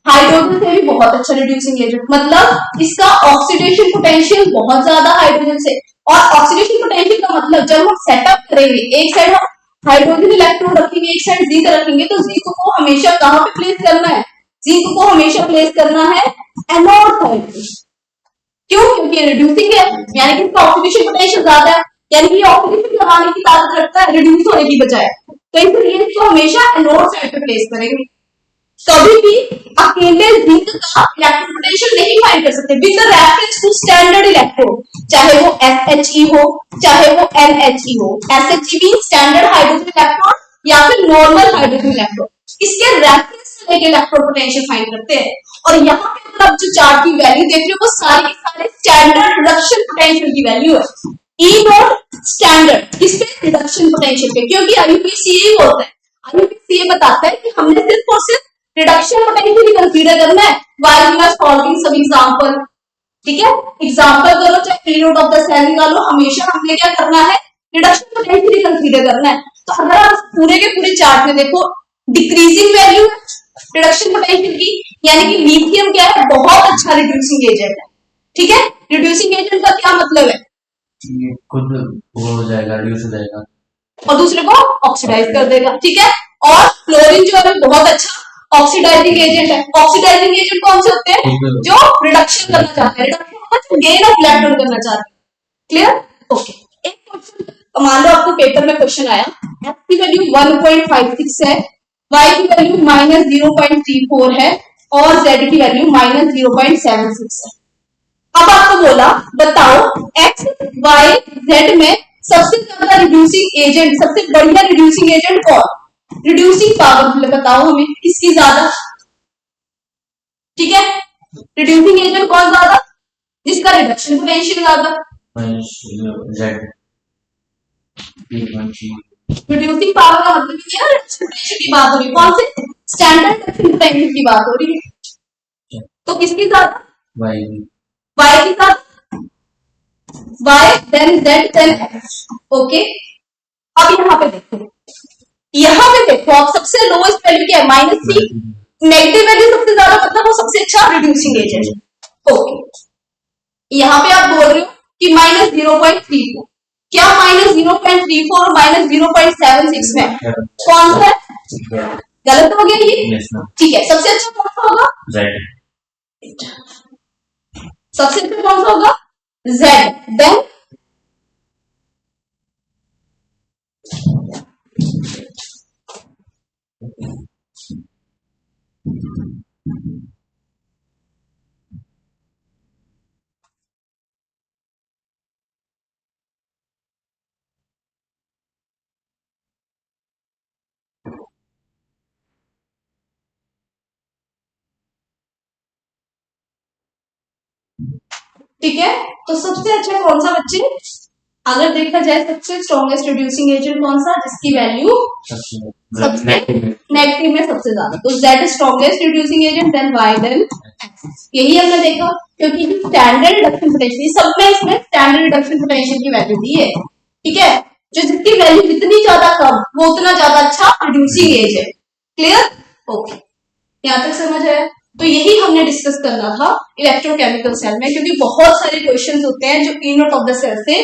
हाइड्रोजन से भी बहुत अच्छा रिड्यूसिंग एजेंट, मतलब इसका ऑक्सीडेशन पोटेंशियल बहुत ज्यादा हाइड्रोजन से। और ऑक्सीडेशन पोटेंशियल का मतलब जब हम सेटअप करेंगे, एक साइड हम हाइड्रोजन इलेक्ट्रोड रखेंगे, एक साइड जिंक रखेंगे, तो जिंक को हमेशा कहां पे प्लेस करना है, जिंक को हमेशा प्लेस करना है एनोड साइड पे। क्यों, क्योंकि रिड्यूसिंग है, यानी कि इसका ऑक्सीडेशन पोटेंशियल ज्यादा है, यानी कि ऑक्सीडेशन लगाने की ताकत रखता है रिड्यूस होने की बजाय, तो इसलिए इसको हमेशा एनोड साइड पे प्लेस करेंगे। कभी भी अकेले जिंक का इलेक्ट्रॉन पोटेंशियल नहीं फाइंड कर सकते with reference to standard electrode, चाहे वो SHE हो चाहे वो NHE हो। SHE भी स्टैंडर्ड हाइड्रोजन इलेक्ट्रोड या फिर नॉर्मल हाइड्रोजन इलेक्ट्रोड, इसके रेफरेंस से लेके इलेक्ट्रॉन पोटेंशियल फाइंड करते हैं। और यहाँ पे आप जो चार्ट की वैल्यू देख रहे हो वो सारे के सारे स्टैंडर्ड रिडक्शन पोटेंशियल की वैल्यू है। ई नॉट स्टैंडर्ड किस पे, रिडक्शन पोटेंशियल पे, क्योंकि आईयूपीएससी यही होता है, आईयूपीएससी ये बताता है कि हमने सिर्फ और सिर्फ रिडक्शन पोटेंशियल कंसीडर करना है while you are solving some example. ठीक है, एग्जांपल करो चाहे P naught of the cell निकालो, हमेशा हमने क्या करना है, रिडक्शन पोटेंशियल कंसीडर करना है। तो अगर आप पूरे के पूरे चार्ट में देखो डिक्रीजिंग वैल्यू है रिडक्शन पोटेंशियल की, यानी कि लिथियम क्या है, बहुत अच्छा रिड्यूसिंग एजेंट है। ठीक है, रिड्यूसिंग एजेंट का क्या मतलब है, ये खुद वो हो जाएगा, रिड्यूस हो जाएगा और दूसरे को ऑक्सीडाइज कर देगा। ठीक है, और क्लोरीन जो है बहुत अच्छा ऑक्सीडाइजिंग एजेंट है। ऑक्सीडाइजिंग एजेंट कौन से होते हैं, जो रिडक्शन करना चाहते हैं, रिडक्शन मतलब गेन ऑफ इलेक्ट्रॉन करना चाहते हैं। Clear, okay. एक क्वेश्चन मान लो आपको पेपर में क्वेश्चन आया, x की वैल्यू 1.56 है, y की वैल्यू -0.34 है और z की वैल्यू -0.76 है। अब आपको बोला बताओ x y z में सबसे ज्यादा रिड्यूसिंग एजेंट, सबसे बढ़िया रिड्यूसिंग एजेंट कौन, रिड्यूसिंग पावर बताओ हमें किसकी ज्यादा। ठीक है, रिड्यूसिंग एजेंट कौन ज्यादा, जिसका रिडक्शन पोटेंशियल ज्यादा। जेड रिड्यूसिंग पावर का मतलब ये है रिडक्शन पोटेंशियल की बात हो रही है, कौन से, स्टैंडर्ड रिडक्शन पोटेंशियल की बात हो रही है। तो किसकी ज्यादा, वाई y की ज्यादा, y then z then x। Okay, अब यहाँ पे देखो, यहाँ पे देखो आप सबसे लोएस्ट वैल्यू क्या है, -3। नेगेटिव वैल्यू सबसे ज्यादा मतलब वो सबसे अच्छा रिड्यूसिंग एजेंट। ओके, यहाँ पे आप बोल रहे हो कि -0.34, क्या -0.34 और -0.76 में कौन सा है, गलत हो गया ये। ठीक है, सबसे अच्छा कौन सा होगा, जेड। सबसे अच्छा कौन सा होगा, z। देन ठीक है, तो सबसे अच्छा कौन सा बच्चे, अगर देखा जाए सबसे स्ट्रॉन्गेस्ट रिड्यूसिंग एजेंट कौन सा, जिसकी वैल्यू सबसे नेगेटिव में सबसे ज्यादा, तो z strongest reducing agent then y then x। यही हमने देखा, क्योंकि स्टैंडर्ड रिडक्शन पोटेंशियल सब में, इसमें स्टैंडर्ड रिडक्शन पोटेंशियल की वैल्यू दी है। ठीक है, जो जिसकी वैल्यू जितनी ज्यादा कम वो उतना ज्यादा अच्छा रिड्यूसिंग एजेंट। क्लियर, ओके, यहाँ तक समझ आया। तो यही हमने डिस्कस करना था इलेक्ट्रोकेमिकल सेल में, क्योंकि बहुत सारे क्वेश्चंस होते हैं जो ई नोट ऑफ द सेल से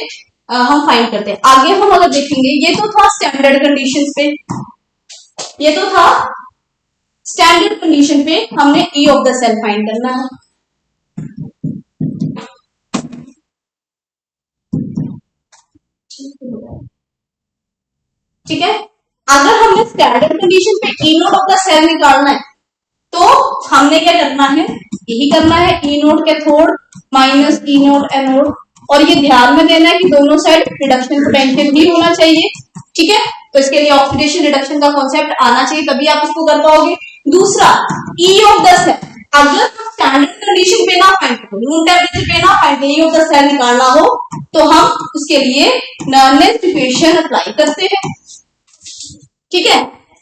हम फाइंड करते हैं। आगे हम अगर देखेंगे, ये तो था स्टैंडर्ड कंडीशंस पे, ये तो था स्टैंडर्ड कंडीशन पे हमने E of the cell find करना है। ठीक है, अगर हमने स्टैंडर्ड कंडीशन पे E naught of the cell निकालना है तो हमने क्या करना है, यही करना है, ई naught cathode minus E naught anode, और ये ध्यान में देना है कि दोनों साइड रिडक्शन पोटेंशियल भी होना चाहिए। ठीक है, तो इसके लिए ऑक्सीडेशन रिडक्शन का कॉन्सेप्ट आना चाहिए, तभी आप इसको कर पाओगे। दूसरा, ई ऑफ द सेल, अगर हम स्टैंडर्ड कंडीशन पे ना फाइंड करो, रूम टेम्परेचर पे ना find E of the cell निकालना हो, तो हम उसके लिए नर्नेस्ट इक्वेशन अप्लाई करते हैं। ठीक है,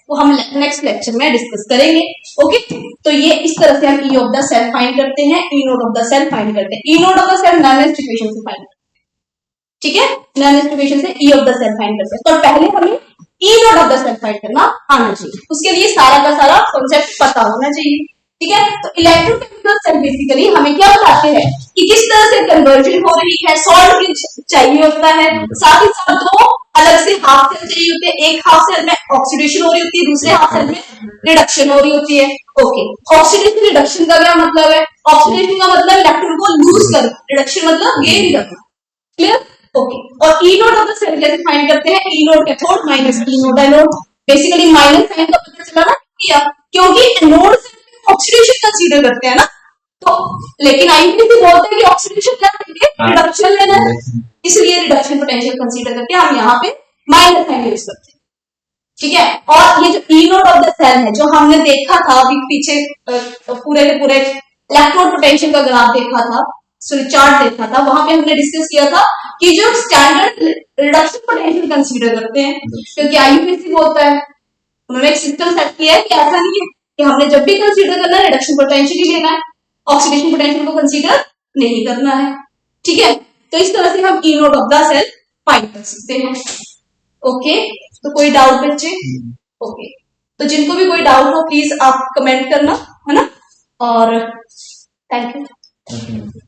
वो हम नेक्स्ट लेक्चर में डिस्कस करेंगे। ओके, तो ये इस तरह से हम E of the cell find करते हैं, E naught of the cell find करते हैं। E naught of the cell Nernst equation से फाइंड करते हैं। ठीक है, नर्नेस्ट इक्वेशन से E of the cell find करते हैं। तो पहले हमें E naught of the cell find करना आना चाहिए, उसके लिए सारा का सारा कॉन्सेप्ट पता होना चाहिए। ठीक है, तो इलेक्ट्रोकेमिकल सेल बेसिकली हमें क्या बताते हैं कि किस तरह से कन्वर्जन हो रही है, सॉल्ट चाहिए होता है, साथ ही साथ दो अलग से हाफ सेल चाहिए होते हैं, एक हाफ सेल में ऑक्सीडेशन हो रही होती है, दूसरे हाफ सेल में रिडक्शन हो रही होती है। ओके, ऑक्सीडेशन रिडक्शन का क्या मतलब है, ऑक्सीडेशन का मतलब इलेक्ट्रॉन को लूज करना, रिडक्शन मतलब गेन करना। क्लियर, ओके, और E naught of the cell कैसे फाइंड करते हैं, E naught cathode minus E naught anode. Basically minus sign का पता चला ना, किया क्योंकि एनोड से ऑक्सीडेशन कंसीडर करते हैं ना, तो लेकिन आईपीसी बोलते हैं कि ऑक्सीडेशन क्या करेंगे, रिडक्शन लेना है, इसलिए रिडक्शन पोटेंशियल कंसीडर करके हम यहाँ पे माइनस साइन यूज करते हैं। ठीक है, और ये जो ई नोट ऑफ द सेल है, जो हमने देखा था अभी पीछे पूरे के पूरे इलेक्ट्रोड पोटेंशियल का ग्राफ देखा था, सॉरी चार्ट देखा था, वहां पे हमने डिस्कस किया था कि जो स्टैंडर्ड रिडक्शन पोटेंशियल कंसीडर करते हैं, क्योंकि आईयूपीएससी बोलता है, उन्होंने एक सिस्टम सेट किया है कि ऐसा नहीं है कि हमने जब भी कंसीडर करना है रिडक्शन पोटेंशियल ही लेना है, ऑक्सीडेशन पोटेंशियल को कंसीडर नहीं करना है। ठीक है, तो इस तरह से हम E naught of the cell find कर सकते हैं। ओके, तो कोई डाउट बच्चे? ओके, तो जिनको भी कोई डाउट हो प्लीज आप कमेंट करना, है ना, और थैंक यू।